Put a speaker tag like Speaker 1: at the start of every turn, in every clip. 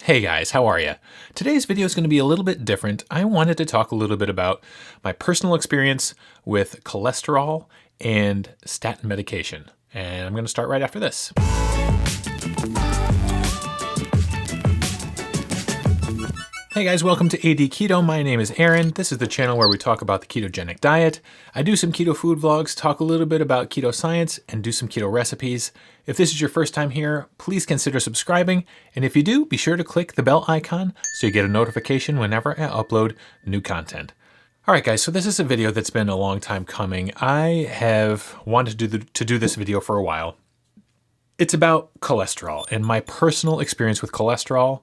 Speaker 1: Hey guys, how are you? Today's video is going to be a little bit different. I wanted to talk a little bit about my personal experience with cholesterol and statin medication. And I'm going to start right after this. Hey guys, welcome to AD Keto. My name is Aaron. This is the channel where we talk about the ketogenic diet. I do some keto food vlogs, talk a little bit about keto science, and do some keto recipes. If this is your first time here, please consider subscribing. And if you do, be sure to click the bell icon so you get a notification whenever I upload new content. All right, guys, so this is a video that's been a long time coming. I have wanted to do this video for a while. It's about cholesterol and my personal experience with cholesterol.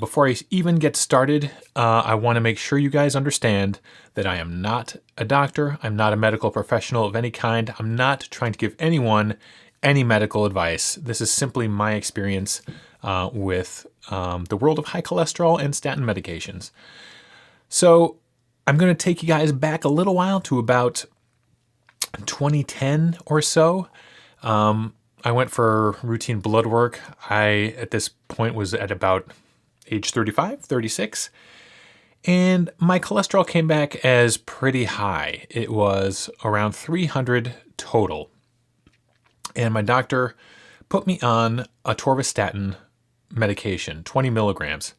Speaker 1: Before I even get started, I want to make sure you guys understand that I am not a doctor. I'm not a medical professional of any kind. I'm not trying to give anyone any medical advice. This is simply my experience with the world of high cholesterol and statin medications. So I'm going to take you guys back a little while to about 2010 or so. I went for routine blood work. I, at this point, was at about age 35, 36, and my cholesterol came back as pretty high. It was around 300 total. And my doctor put me on atorvastatin medication, 20 milligrams.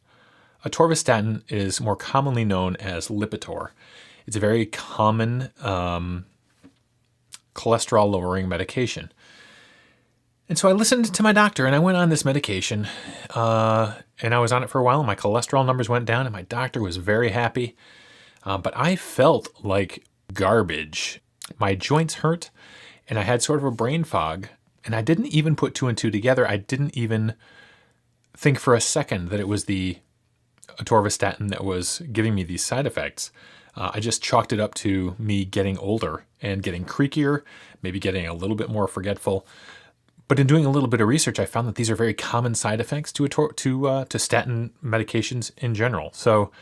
Speaker 1: Atorvastatin is more commonly known as Lipitor. It's a very common cholesterol-lowering medication. And so I listened to my doctor and I went on this medication and I was on it for a while and my cholesterol numbers went down and my doctor was very happy. But I felt like garbage. My joints hurt and I had sort of a brain fog and I didn't even put two and two together. I didn't even think for a second that it was the atorvastatin that was giving me these side effects. I just chalked it up to me getting older and getting creakier, maybe getting a little bit more forgetful. But in doing a little bit of research, I found that these are very common side effects to statin medications in general. So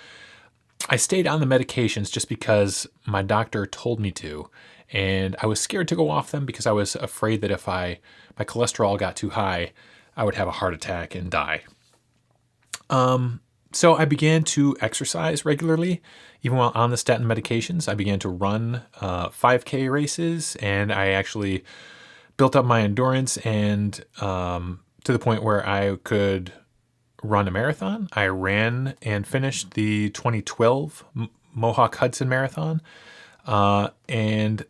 Speaker 1: I stayed on the medications just because my doctor told me to. And I was scared to go off them because I was afraid that if my cholesterol got too high, I would have a heart attack and die. So I began to exercise regularly. Even while on the statin medications, I began to run 5K races, and I actually built up my endurance and to the point where I could run a marathon. I ran and finished the 2012 Mohawk Hudson Marathon. And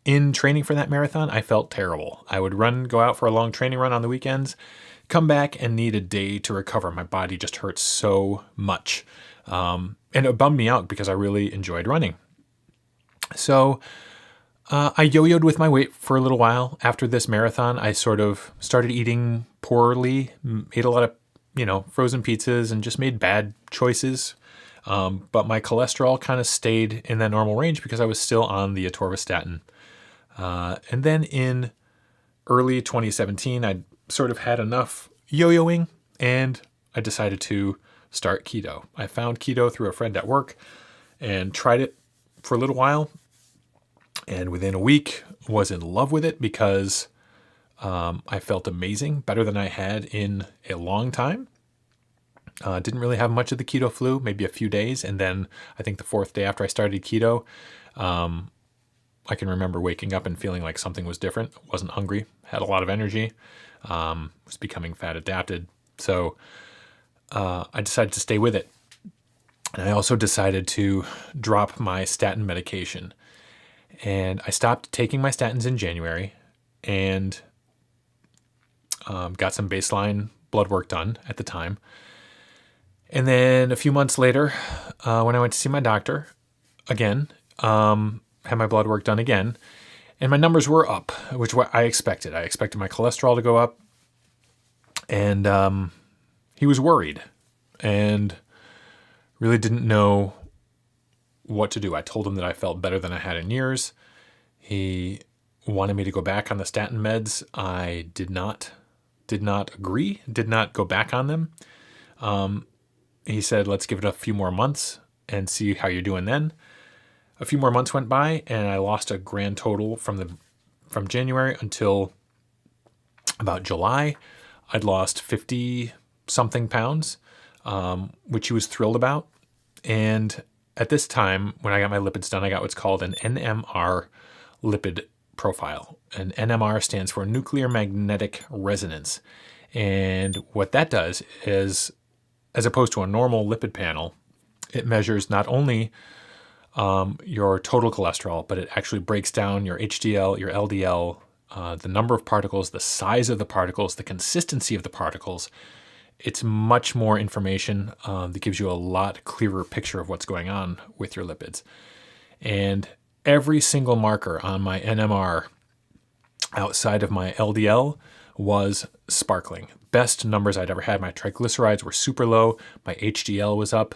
Speaker 1: in training for that marathon, I felt terrible. I would go out for a long training run on the weekends, come back and need a day to recover. My body just hurt so much. And it bummed me out because I really enjoyed running. So I yo-yoed with my weight for a little while. After this marathon, I sort of started eating poorly, ate a lot of, frozen pizzas and just made bad choices. But my cholesterol kind of stayed in that normal range because I was still on the atorvastatin. And then in early 2017, I sort of had enough yo-yoing and I decided to start keto. I found keto through a friend at work and tried it for a little while. And within a week, was in love with it because I felt amazing, better than I had in a long time. Didn't really have much of the keto flu, maybe a few days. And then I think the fourth day after I started keto, I can remember waking up and feeling like something was different. Wasn't hungry, had a lot of energy, was becoming fat adapted. So I decided to stay with it. And I also decided to drop my statin medication. And I stopped taking my statins in January and got some baseline blood work done at the time. And then a few months later, when I went to see my doctor again, had my blood work done again, and my numbers were up, which I expected. I expected my cholesterol to go up, and he was worried and really didn't know what to do. I told him that I felt better than I had in years. He wanted me to go back on the statin meds. I did not agree, did not go back on them. He said, let's give it a few more months and see how you're doing then. A few more months went by and I lost a grand total from January until about July. I'd lost 50 something pounds. which he was thrilled about. And at this time, when I got my lipids done, I got what's called an NMR lipid profile. And NMR stands for nuclear magnetic resonance. And what that does is, as opposed to a normal lipid panel, it measures not only your total cholesterol, but it actually breaks down your HDL, your LDL, the number of particles, the size of the particles, the consistency of the particles. It's much more information that gives you a lot clearer picture of what's going on with your lipids. And every single marker on my NMR outside of my LDL was sparkling. Best numbers I'd ever had. My triglycerides were super low. My HDL was up.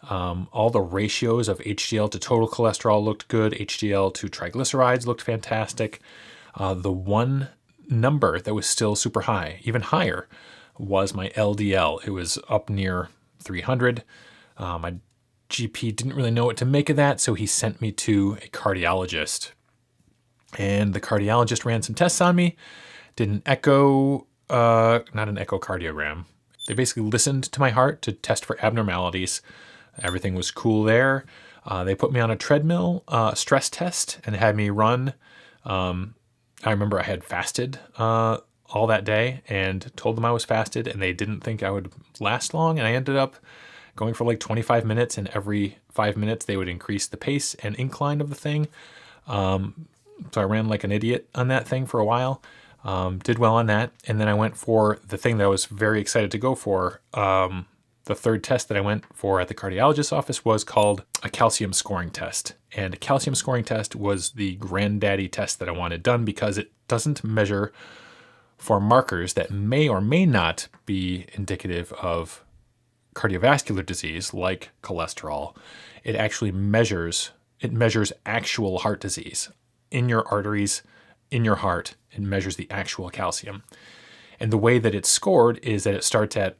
Speaker 1: All the ratios of HDL to total cholesterol looked good. HDL to triglycerides looked fantastic. The one number that was still super high, even higher, was my LDL. It was up near 300. My GP didn't really know what to make of that, so he sent me to a cardiologist. And the cardiologist ran some tests on me, did an echo, not an echocardiogram. They basically listened to my heart to test for abnormalities. Everything was cool there. They put me on a treadmill stress test and had me run. I remember I had fasted all that day and told them I was fasted, and they didn't think I would last long. And I ended up going for like 25 minutes, and every 5 minutes they would increase the pace and incline of the thing. So I ran like an idiot on that thing for a while, did well on that. And then I went for the thing that I was very excited to go for. The third test that I went for at the cardiologist's office was called a calcium scoring test. And a calcium scoring test was the granddaddy test that I wanted done because it doesn't measure for markers that may or may not be indicative of cardiovascular disease like cholesterol. It actually measures actual heart disease in your arteries, in your heart. It measures the actual calcium. And the way that it's scored is that it starts at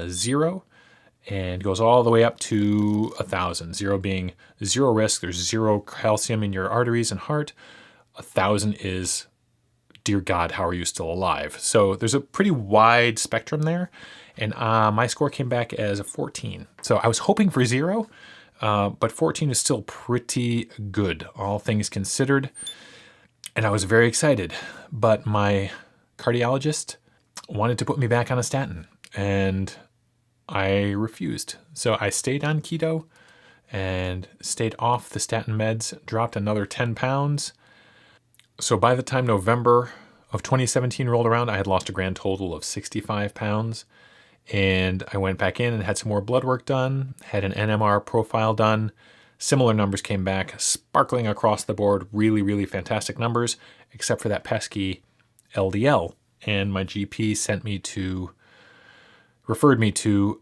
Speaker 1: 0 and goes all the way up to 1,000. 0 being zero risk. There's 0 calcium in your arteries and heart. 1,000 is, dear God, how are you still alive? So there's a pretty wide spectrum there. And my score came back as a 14. So I was hoping for 0, but 14 is still pretty good, all things considered. And I was very excited. But my cardiologist wanted to put me back on a statin, and I refused. So I stayed on keto and stayed off the statin meds, dropped another 10 pounds. So by the time November of 2017 rolled around, I had lost a grand total of 65 pounds. And I went back in and had some more blood work done, had an NMR profile done. Similar numbers came back, sparkling across the board, really, really fantastic numbers, except for that pesky LDL. And my GP referred me to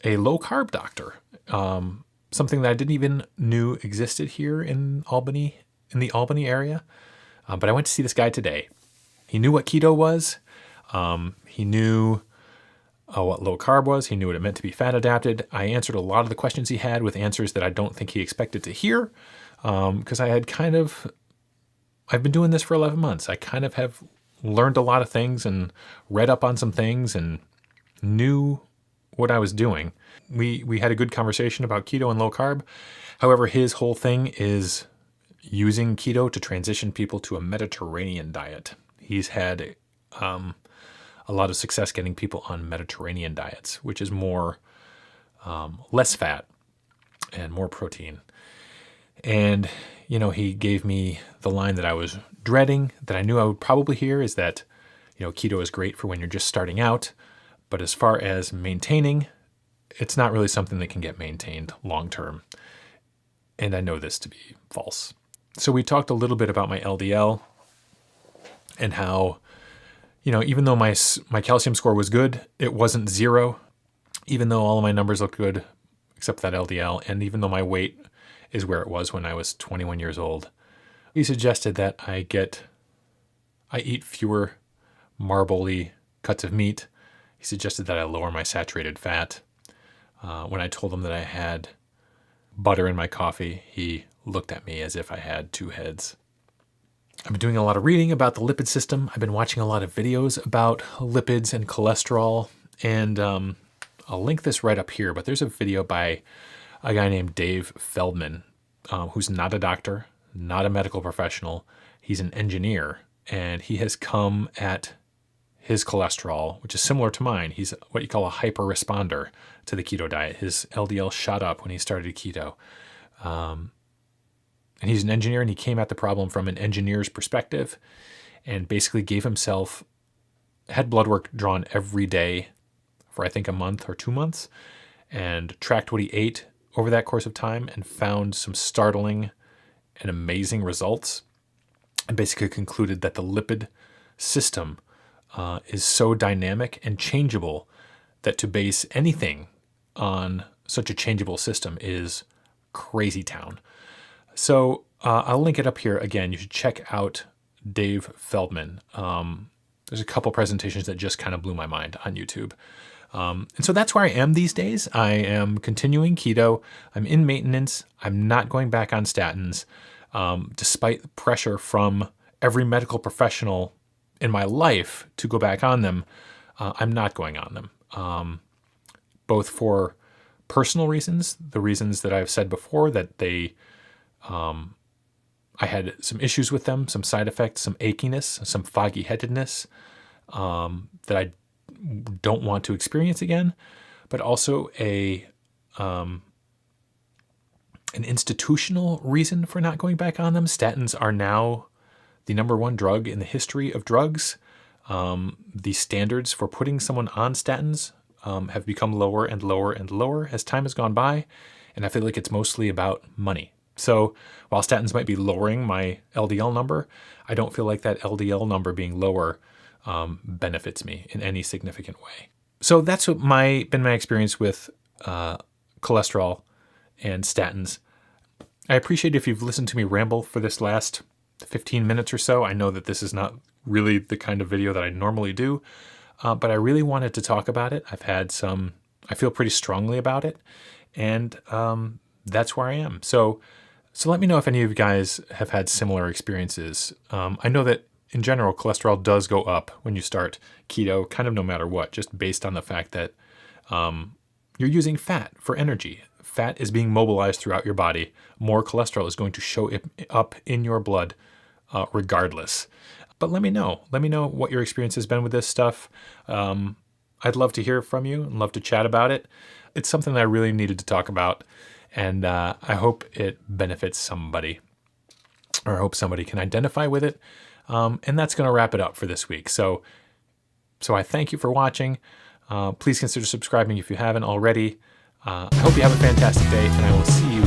Speaker 1: a low-carb doctor, something that I didn't even knew existed here in Albany, in the Albany area. But I went to see this guy today. He knew what keto was. He knew what low carb was. He knew what it meant to be fat adapted. I answered a lot of the questions he had with answers that I don't think he expected to hear, because I've been doing this for 11 months. I kind of have learned a lot of things and read up on some things and knew what I was doing. We had a good conversation about keto and low carb. However, his whole thing is using keto to transition people to a Mediterranean diet. He's had a lot of success getting people on Mediterranean diets, which is more less fat and more protein. And, he gave me the line that I was dreading, that I knew I would probably hear, is that, keto is great for when you're just starting out. But as far as maintaining, it's not really something that can get maintained long term. And I know this to be false. So we talked a little bit about my LDL and how, even though my calcium score was good, it wasn't 0, even though all of my numbers looked good, except that LDL. And even though my weight is where it was when I was 21 years old, he suggested that I eat fewer marbly cuts of meat. He suggested that I lower my saturated fat. When I told him that I had butter in my coffee, he looked at me as if I had 2 heads. I've been doing a lot of reading about the lipid system. I've been watching a lot of videos about lipids and cholesterol. And I'll link this right up here, but there's a video by a guy named Dave Feldman, who's not a doctor, not a medical professional. He's an engineer, and he has come at his cholesterol, which is similar to mine. He's what you call a hyper responder to the keto diet. His LDL shot up when he started keto. And he's an engineer, and he came at the problem from an engineer's perspective and basically had blood work drawn every day for I think a month or 2 months, and tracked what he ate over that course of time and found some startling and amazing results, and basically concluded that the lipid system is so dynamic and changeable that to base anything on such a changeable system is crazy town. So I'll link it up here again. You should check out Dave Feldman. There's a couple presentations that just kind of blew my mind on YouTube. And so that's where I am these days. I am continuing keto. I'm in maintenance. I'm not going back on statins, despite the pressure from every medical professional in my life to go back on them. I'm not going on them, both for personal reasons, the reasons that I've said before, that I had some issues with them, some side effects, some achiness, some foggy headedness that I don't want to experience again, but also an institutional reason for not going back on them. Statins are now the number one drug in the history of drugs. The standards for putting someone on statins have become lower and lower and lower as time has gone by, and I feel like it's mostly about money. So while statins might be lowering my LDL number, I don't feel like that LDL number being lower benefits me in any significant way. So that's what been my experience with cholesterol and statins. I appreciate if you've listened to me ramble for this last 15 minutes or so. I know that this is not really the kind of video that I normally do, but I really wanted to talk about it. I feel pretty strongly about it, and that's where I am. So let me know if any of you guys have had similar experiences. I know that in general, cholesterol does go up when you start keto, kind of no matter what, just based on the fact that you're using fat for energy. Fat is being mobilized throughout your body. More cholesterol is going to show up in your blood regardless. But let me know. Let me know what your experience has been with this stuff. I'd love to hear from you and love to chat about it. It's something that I really needed to talk about, and I hope it benefits somebody, or I hope somebody can identify with it. And that's going to wrap it up for this week. So I thank you for watching. Please consider subscribing if you haven't already. I hope you have a fantastic day, and I will see you